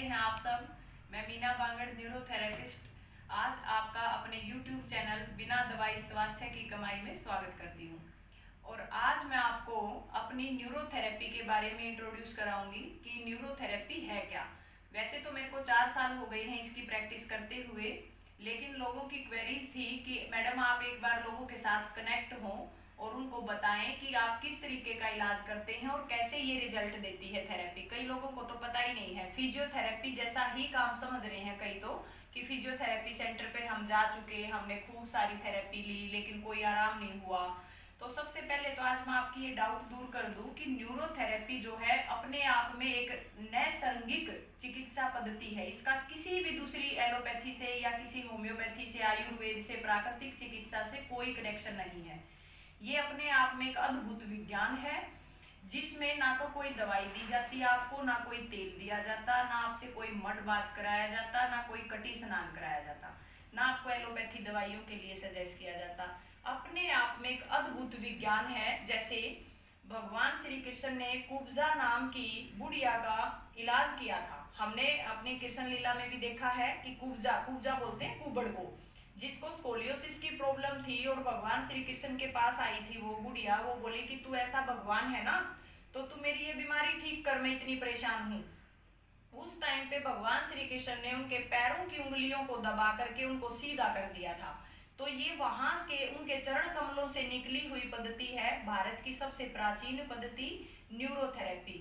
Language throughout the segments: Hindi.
हैं आप सब। मैं मीना बांगड़, न्यूरोथेरेपिस्ट, आज आपका अपने YouTube चैनल बिना दवाई स्वास्थ्य की कमाई में स्वागत करती हूँ। और आज मैं आपको अपनी न्यूरोथेरेपी के बारे में इंट्रोड्यूस कराऊंगी कि न्यूरोथेरेपी है क्या। वैसे तो मेरे को 4 साल हो गए हैं इसकी प्रैक्टिस करते हुए, लेकिन लोगों की क्वेरीज थी कि मैडम आप एक बार लोगों के साथ कनेक्ट हों और उनको बताएं कि आप किस तरीके का इलाज करते हैं और कैसे ये रिजल्ट देती है थेरेपी। कई लोगों को तो पता ही नहीं है, फिजियोथेरेपी जैसा ही काम समझ रहे हैं कई तो, कि फिजियोथेरेपी सेंटर पे हम जा चुके, हमने खूब सारी थेरेपी ली लेकिन कोई आराम नहीं हुआ। तो सबसे पहले तो आज मैं आपकी ये डाउट दूर कर दूं कि न्यूरोथेरेपी जो है अपने आप में एक नैसर्गिक चिकित्सा पद्धति है। इसका किसी भी दूसरी एलोपैथी से या किसी होम्योपैथी से, आयुर्वेद से, प्राकृतिक चिकित्सा से कोई कनेक्शन नहीं है। ये अपने आप में एक अद्भुत विज्ञान है जिसमें ना तो कोई दवाई दी जाती है आपको, ना कोई तेल दिया जाता, ना आपसे कोई मड बात कराया जाता, ना कोई कटी स्नान कराया जाता, ना आपको एलोपैथी दवाइयों के लिए सजेस्ट किया जाता। अपने आप में एक अद्भुत विज्ञान है। जैसे भगवान श्री कृष्ण ने कुब्जा नाम की बुढ़िया का इलाज किया था। हमने अपने कृष्ण लीला में भी देखा है कि कुब्जा बोलते हैं कुबड़ को, जिसको स्कोलियोसिस की प्रॉब्लम थी और भगवान श्री कृष्ण के पास आई थी वो बुढ़िया। वो बोली कि तू ऐसा भगवान है ना, तो तू मेरी ये बीमारी ठीक कर, मैं इतनी परेशान हूँ। उस टाइम पे भगवान श्री कृष्ण ने उनके पैरों की उंगलियों को दबा करके उनको सीधा कर दिया था। तो ये वहां के उनके चरण कमलों से निकली हुई पद्धति है, भारत की सबसे प्राचीन पद्धति न्यूरोथेरेपी।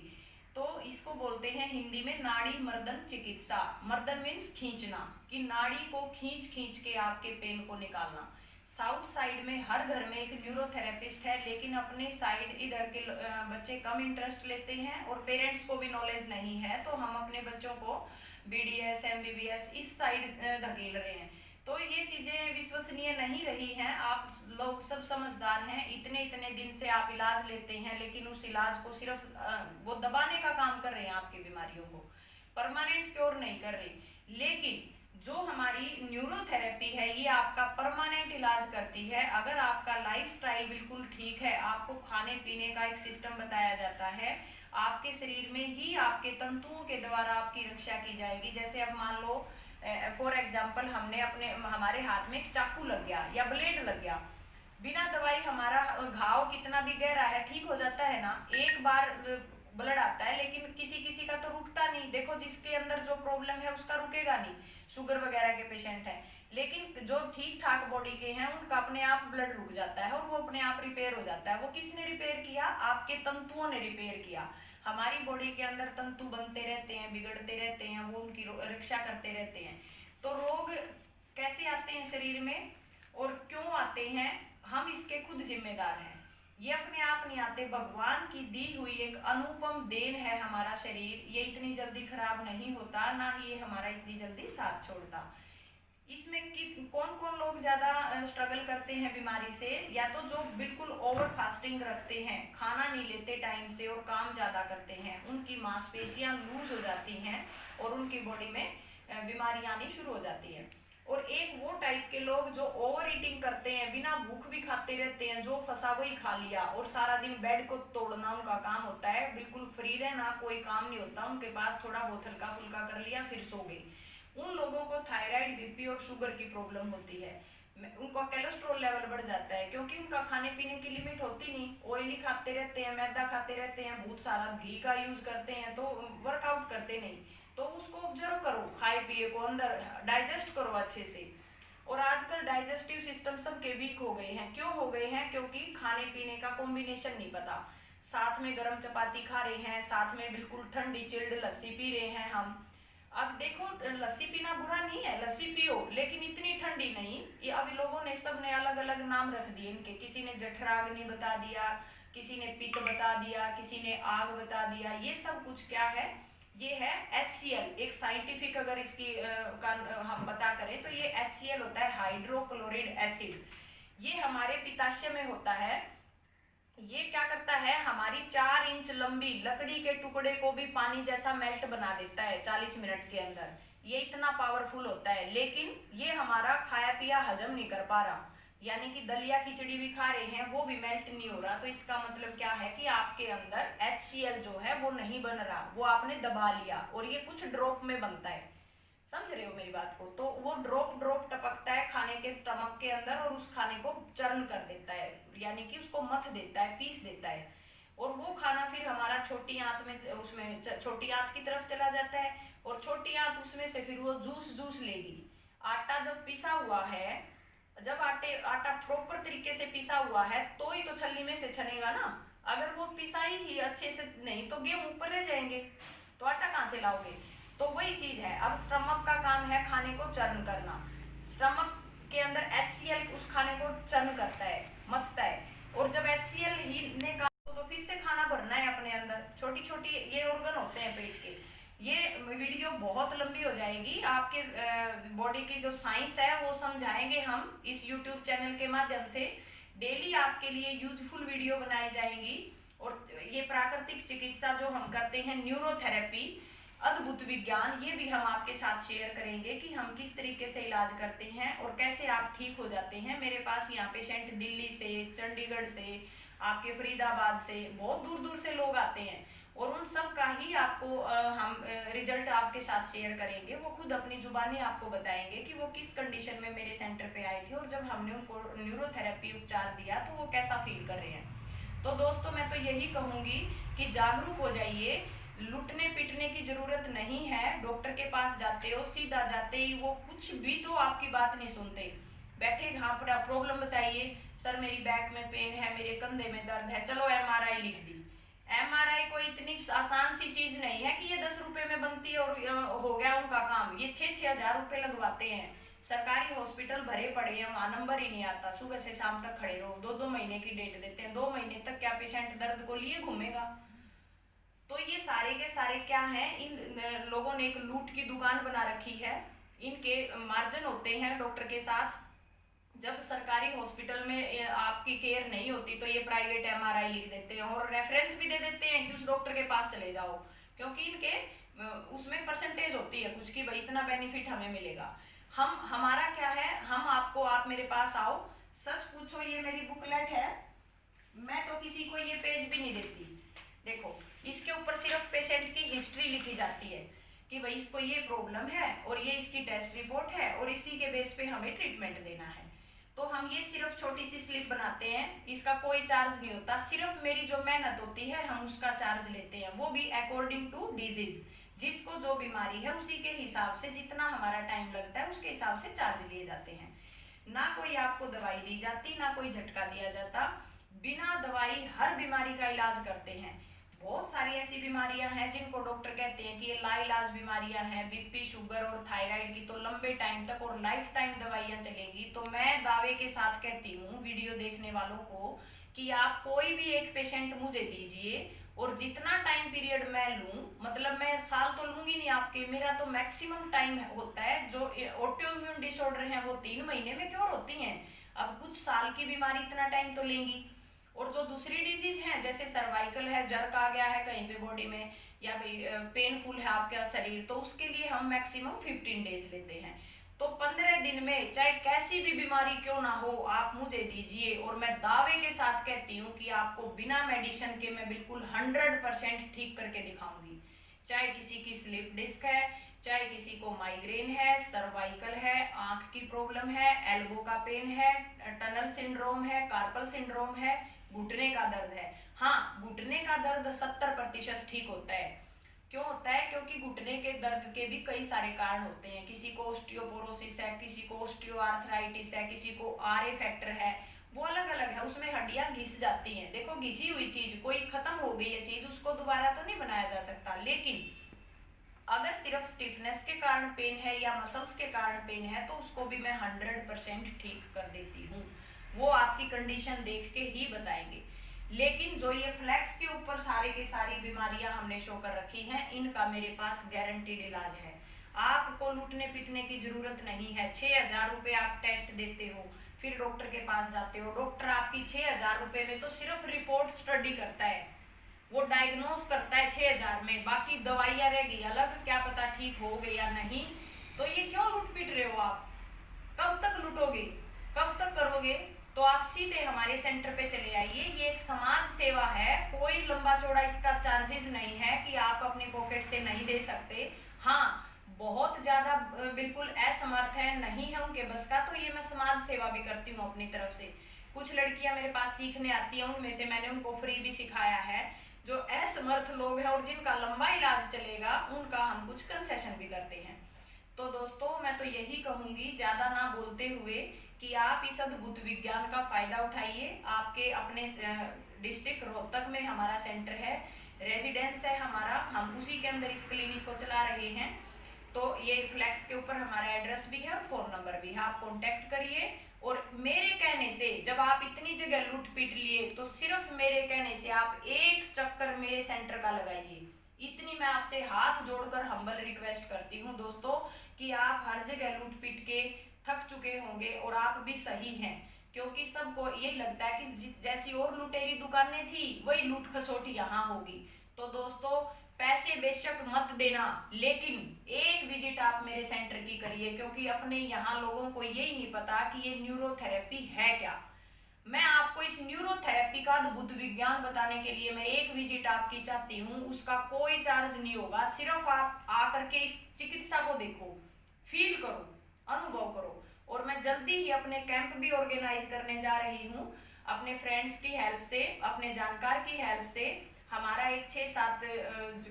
तो इसको बोलते हैं हिंदी में नाड़ी मर्दन चिकित्सा। मर्दन मीन्स खींचना, कि नाड़ी को खींच खींच के आपके पेन को निकालना। साउथ साइड में हर घर में एक न्यूरोथेरेपिस्ट है, लेकिन अपने साइड इधर के बच्चे कम इंटरेस्ट लेते हैं और पेरेंट्स को भी नॉलेज नहीं है, तो हम अपने बच्चों को BDS MBBS इस साइड धकेल रहे हैं। तो ये चीजें विश्वसनीय नहीं रही हैं। आप लोग सब समझदार हैं, इतने इतने दिन से आप इलाज लेते हैं, लेकिन उस इलाज को सिर्फ वो दबाने का काम कर रहे हैं, आपकी बीमारियों को परमानेंट क्योर नहीं कर रहे। लेकिन जो हमारी न्यूरोथेरेपी है ये आपका परमानेंट इलाज करती है। अगर आपका लाइफस्टाइल बिल्कुल ठीक है, आपको खाने पीने का एक सिस्टम बताया जाता है, आपके शरीर में ही आपके तंतुओं के द्वारा आपकी रक्षा की जाएगी। जैसे अब मान लो फॉर एग्जाम्पल हमारे हाथ में एक चाकू लग गया या ब्लेड लग गया, बिना दवाई हमारा घाव कितना भी गहरा है ठीक हो जाता है ना। एक बार ब्लड आता है, लेकिन किसी किसी का तो रुकता नहीं। देखो जिसके अंदर जो प्रॉब्लम है उसका रुकेगा नहीं, शुगर वगैरह के पेशेंट हैं, लेकिन जो ठीक ठाक बॉडी के हैं उनका अपने आप ब्लड रुक जाता है और वो अपने आप रिपेयर हो जाता है। वो किसने रिपेयर किया? आपके तंतुओं ने रिपेयर किया। हमारी बॉडी के अंदर तंतु बनते रहते हैं, बिगड़ते रहते हैं, वो उनकी रक्षा करते रहते हैं। तो रोग कैसे आते हैं शरीर में और क्यों आते हैं, हम इसके खुद जिम्मेदार हैं। ये अपने आप नहीं आते, भगवान की दी हुई एक अनुपम देन है हमारा शरीर। ये इतनी जल्दी खराब नहीं होता, ना ही ये हमारा इतनी जल्दी साथ छोड़ता। इसमें कौन कौन लोग ज्यादा स्ट्रगल करते हैं बीमारी से? या तो जो बिल्कुल ओवर फास्टिंग रखते हैं, खाना नहीं लेते टाइम से और काम ज्यादा करते हैं, उनकी मांसपेशियां लूज हो जाती हैं और उनकी बॉडी में बीमारियां आनी शुरू हो जाती है। और एक वो टाइप के लोग जो ओवर ईटिंग करते हैं, बिना भूख भी खाते रहते हैं, जो फंसा वही खा लिया और सारा दिन बेड को तोड़ना उनका काम होता है, बिल्कुल फ्री रहना, कोई काम नहीं होता उनके पास, थोड़ा बहुत हल्का फुल्का कर लिया फिर सो गए। उन लोगों को थायराइड, BP और शुगर की प्रॉब्लम होती है। उनका कोलेस्ट्रॉल लेवल बढ़ जाता है, क्योंकि उनका खाने पीने की लिमिट होती नहीं। ऑयली खाते रहते हैं, मैदा खाते रहते हैं, बहुत सारा घी का यूज करते हैं, तो वर्कआउट करते नहीं। तो उसको ऑब्जर्व करो, खाए पिए को अंदर डाइजेस्ट करो अच्छे से। और आजकल डाइजेस्टिव सिस्टम सबके वीक हो गए हैं। क्यों हो गए हैं? क्योंकि खाने पीने का कॉम्बिनेशन नहीं पता। साथ में गर्म चपाती खा रहे हैं, साथ में बिल्कुल ठंडी चिल्ड लस्सी पी रहे हैं हम। अब देखो लस्सी पीना बुरा नहीं है, लस्सी पियो, लेकिन इतनी ठंडी नहीं। ये अभी लोगों ने सबने अलग अलग नाम रख दिए इनके। किसी ने जठराग्नि बता दिया, किसी ने पित्त बता दिया, किसी ने आग बता दिया। ये सब कुछ क्या है? ये है HCl। एक साइंटिफिक अगर इसकी हम पता करें तो ये HCl होता है, हाइड्रोक्लोरिड एसिड। ये हमारे पित्ताशय में होता है। ये क्या करता है, हमारी 4 इंच लंबी लकड़ी के टुकड़े को भी पानी जैसा मेल्ट बना देता है 40 मिनट के अंदर। ये इतना पावरफुल होता है, लेकिन ये हमारा खाया पिया हजम नहीं कर पा रहा। यानी कि दलिया खिचड़ी भी खा रहे हैं वो भी मेल्ट नहीं हो रहा, तो इसका मतलब क्या है कि आपके अंदर HCl जो है वो नहीं बन रहा, वो आपने दबा लिया और ये कुछ ड्रॉप में बनता है। समझ रहे हो मेरी बात को? तो वो ड्रॉप ड्रॉप टपकता है खाने के स्टमक के अंदर और उस खाने को चर्न कर देता है, यानी कि उसको मथ देता है, पीस देता है, और वो खाना फिर हमारा छोटी आंत में, उसमें छोटी आंत की तरफ चला जाता है और छोटी आंत उसमें से फिर वो जूस लेगी। आटा जब पिसा हुआ है, जब आटा प्रॉपर तरीके से पिसा हुआ है तो ही तो छलनी में से छनेगा ना। अगर वो पिसाई ही अच्छे से नहीं तो गेहूं ऊपर रह जाएंगे, तो आटा कहाँ से लाओगे? तो वही चीज है। अब स्टमक का काम है खाने को चर्न करना। स्टमक के अंदर HCl उस खाने को चर्न करता है, मथता है, और जब HCl ही ने काम तो फिर से खाना भरना है अपने अंदर। छोटी छोटी ये ऑर्गन होते हैं पेट के। ये वीडियो बहुत लंबी हो जाएगी, आपके बॉडी की जो साइंस है वो समझाएंगे हम इस यूट्यूब चैनल के माध्यम से। डेली आपके लिए यूजफुल वीडियो बनाई जाएंगी। और ये प्राकृतिक चिकित्सा जो हम करते हैं, न्यूरोथेरेपी, अद्भुत विज्ञान, ये भी हम आपके साथ शेयर करेंगे कि हम किस तरीके से इलाज करते हैं और कैसे आप ठीक हो जाते हैं। मेरे पास यहाँ पेशेंट दिल्ली से, चंडीगढ़ से, आपके फरीदाबाद से, बहुत दूर दूर से लोग आते हैं और उन सब का ही आपको हम रिजल्ट आपके साथ शेयर करेंगे। वो खुद अपनी जुबानी आपको बताएंगे कि वो किस कंडीशन में मेरे सेंटर पे आए थे और जब हमने उनको न्यूरोथेरेपी उपचार दिया तो वो कैसा फील कर रहे हैं। तो दोस्तों मैं तो यही कहूँगी कि जागरूक हो जाइए, लुटने पिटने की जरूरत नहीं है। डॉक्टर के पास जाते हो, सीधा जाते ही वो कुछ भी तो आपकी बात नहीं सुनते। बैठे यहाँ पर प्रॉब्लम बताइए, सर मेरी बैक में पेन है, मेरे कंधे में दर्द है, चलो MRI लिख दी। MRI कोई इतनी आसान सी चीज नहीं है कि ये 10 रुपए में बनती है और हो गया उनका काम। ये 6-6 हजार रुपए लगवाते हैं। सरकारी हॉस्पिटल भरे पड़े हैं, वहां नंबर ही नहीं आता, सुबह से शाम तक खड़े रहो, 2-2 महीने की डेट देते हैं। 2 महीने तक क्या पेशेंट दर्द को लिए घूमेगा? तो ये सारे के सारे क्या है, इन लोगों ने एक लूट की दुकान बना रखी है। इनके मार्जिन होते हैं डॉक्टर के साथ। जब सरकारी हॉस्पिटल में आपकी केयर नहीं होती तो ये प्राइवेट MRI लिख देते हैं और रेफरेंस भी दे देते हैं कि उस डॉक्टर के पास चले जाओ, क्योंकि इनके उसमें परसेंटेज होती है कुछ की, भाई इतना बेनिफिट हमें मिलेगा। हमारा क्या है, हम आपको, आप मेरे पास आओ, सच पूछो, ये मेरी बुकलेट है, मैं तो किसी को ये पेज भी नहीं देती। देखो इसके ऊपर सिर्फ पेशेंट की हिस्ट्री लिखी जाती है कि भाई इसको ये प्रॉब्लम है और ये इसकी टेस्ट रिपोर्ट है और इसी के बेस पे हमें ट्रीटमेंट देना है। तो हम ये सिर्फ छोटी सी स्लिप बनाते हैं, इसका कोई चार्ज नहीं होता, सिर्फ मेरी जो मेहनत होती है हम उसका चार्ज लेते हैं, वो भी अकॉर्डिंग टू डिजीज। जिसको जो बीमारी है उसी के हिसाब से, जितना हमारा टाइम लगता है उसके हिसाब से चार्ज लिए जाते हैं। ना कोई आपको दवाई दी जाती, ना कोई झटका दिया जाता, बिना दवाई हर बीमारी का इलाज करते हैं। बहुत सारी ऐसी बीमारियां हैं जिनको डॉक्टर कहते हैं कि ये लाइलाज बीमारियां हैं, BP, शुगर और थायराइड की तो लंबे टाइम तक और लाइफ टाइम दवाइयां चलेंगी। तो मैं दावे के साथ कहती हूँ वीडियो देखने वालों को कि आप कोई भी एक पेशेंट मुझे दीजिए और जितना टाइम पीरियड मैं लूँ, मतलब मैं साल तो लूंगी नहीं आपके, मेरा तो मैक्सिमम टाइम होता है। जो ऑटो इम्यून डिसऑर्डर है वो 3 महीने में क्योर होती हैं, अब कुछ साल की बीमारी इतना टाइम तो लेंगी। और जो दूसरी डिजीज है जैसे सर्वाइकल है, जर्क आ गया है कहीं पे बॉडी में, या पेनफुल है आपका शरीर, तो उसके लिए हम मैक्सिमम 15 डेज लेते हैं। तो 15 दिन में चाहे कैसी भी बीमारी क्यों ना हो आप मुझे दीजिए और मैं दावे के साथ कहती हूँ कि आपको बिना मेडिसिन के मैं बिल्कुल 100% ठीक करके दिखाऊंगी। चाहे किसी की स्लिप डिस्क है, चाहे किसी को माइग्रेन है, सर्वाइकल है, आंख की प्रॉब्लम है, एल्बो का पेन है, टनल सिंड्रोम है, कार्पल सिंड्रोम है, घुटने का दर्द है। हाँ, घुटने का दर्द 70% ठीक होता है। क्यों होता है? क्योंकि घुटने के दर्द के भी कई सारे कारण होते हैं। किसी को ऑस्टियोपोरोसिस है, किसी को ऑस्टियोआर्थराइटिस है, किसी को RA फैक्टर है, वो अलग अलग है, उसमें हड्डियां घिस जाती हैं। देखो घिसी हुई चीज, कोई खत्म हो गई है चीज, उसको दोबारा तो नहीं बनाया जा सकता। लेकिन अगर सिर्फ स्टिफनेस के कारण पेन है या मसल्स के कारण पेन है तो उसको भी मैं 100% ठीक कर देती हूँ। वो आपकी कंडीशन देख के ही बताएंगे। लेकिन जो ये फ्लैक्स के ऊपर सारे की सारी बीमारियां हमने शो कर रखी हैं, इनका मेरे पास गारंटीड इलाज है। आपको लूटने पिटने की जरूरत नहीं है। 6,000 रुपए आप टेस्ट देते हो, फिर डॉक्टर के पास जाते हो, डॉक्टर आपकी 6,000 रुपए में तो सिर्फ रिपोर्ट स्टडी करता है, वो डायग्नोस करता है 6,000 में, बाकी दवाइयां रह गई अलग, क्या पता ठीक हो गई या नहीं। तो ये क्यों लूट पिट रहे हो आप? कब तक लूटोगे, कब तक करोगे? तो आप सीधे हमारे सेंटर पे चले आइए। ये एक समाज सेवा है, कोई लंबा चौड़ा इसका चार्जेस नहीं है कि आप अपनी पॉकेट से नहीं दे सकते। हाँ, बहुत ज्यादा बिल्कुल असमर्थ है, नहीं है उनके बस का, तो ये मैं समाज सेवा भी करती हूँ अपनी तरफ से। कुछ लड़कियां मेरे पास सीखने आती हैं, उनमें से मैंने उनको फ्री भी सिखाया है। जो असमर्थ लोग हैं और जिनका लंबा इलाज चलेगा, उनका हम कुछ कंसेशन भी करते हैं। तो दोस्तों, मैं तो यही कहूंगी, ज्यादा ना बोलते हुए, कि आप इस अद्भुत विज्ञान का फायदा उठाइए। आपके अपने डिस्ट्रिक्ट रोहतक में हमारा सेंटर है, रेजिडेंस है हमारा, हम उसी के अंदर इस क्लिनिक को चला रहे हैं। तो ये फ्लैक्स के ऊपर हमारा एड्रेस भी है और फोन नंबर भी है, आप कॉन्टेक्ट करिए। और मेरे कहने से, जब आप इतनी जगह लूट पीट लिए, तो सिर्फ मेरे कहने से आप एक चक्कर मेरे सेंटर का लगाइए। इतनी मैं आपसे हाथ जोड़कर हम्बल रिक्वेस्ट करती हूँ दोस्तों, कि आप हर जगह लूट पीट के थक चुके होंगे, और आप भी सही हैं, क्योंकि सबको यही लगता है कि जैसी और लुटेरी दुकानें थी, वही लूट खसोटी यहाँ होगी। तो दोस्तों, पैसे बेशक मत देना, लेकिन एक विजिट आप मेरे सेंटर की करिए, क्योंकि अपने यहाँ लोगों को यही नहीं पता कि ये न्यूरोथेरेपी है क्या। मैं आपको इस न्यूरोथेरेपी का अद्भुत विज्ञान बताने के लिए मैं एक विजिट आपकी चाहती हूँ, उसका कोई चार्ज नहीं होगा। सिर्फ आप आकर के इस चिकित्सा को देखो, फील करो, अनुभव करो। और मैं जल्दी ही अपने कैंप भी ऑर्गेनाइज करने जा रही हूँ, अपने फ्रेंड्स की हेल्प से, अपने जानकार की हेल्प से। हमारा एक 6-7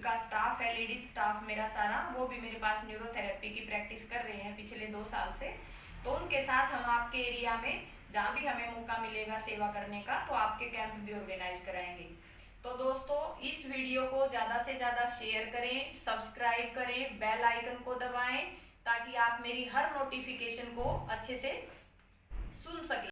का स्टाफ है, लेडीज स्टाफ मेरा सारा, वो भी मेरे पास न्यूरोथेरेपी की प्रैक्टिस कर रहे हैं पिछले 2 साल से। तो उनके साथ हम आपके एरिया में, जहाँ भी हमें मौका मिलेगा सेवा करने का, तो आपके कैंप भी ऑर्गेनाइज कराएंगे। तो दोस्तों, इस वीडियो को ज़्यादा से ज़्यादा शेयर करें, सब्सक्राइब करें, बेल आइकन को दबाएं, ताकि आप मेरी हर नोटिफिकेशन को अच्छे से सुन सकें।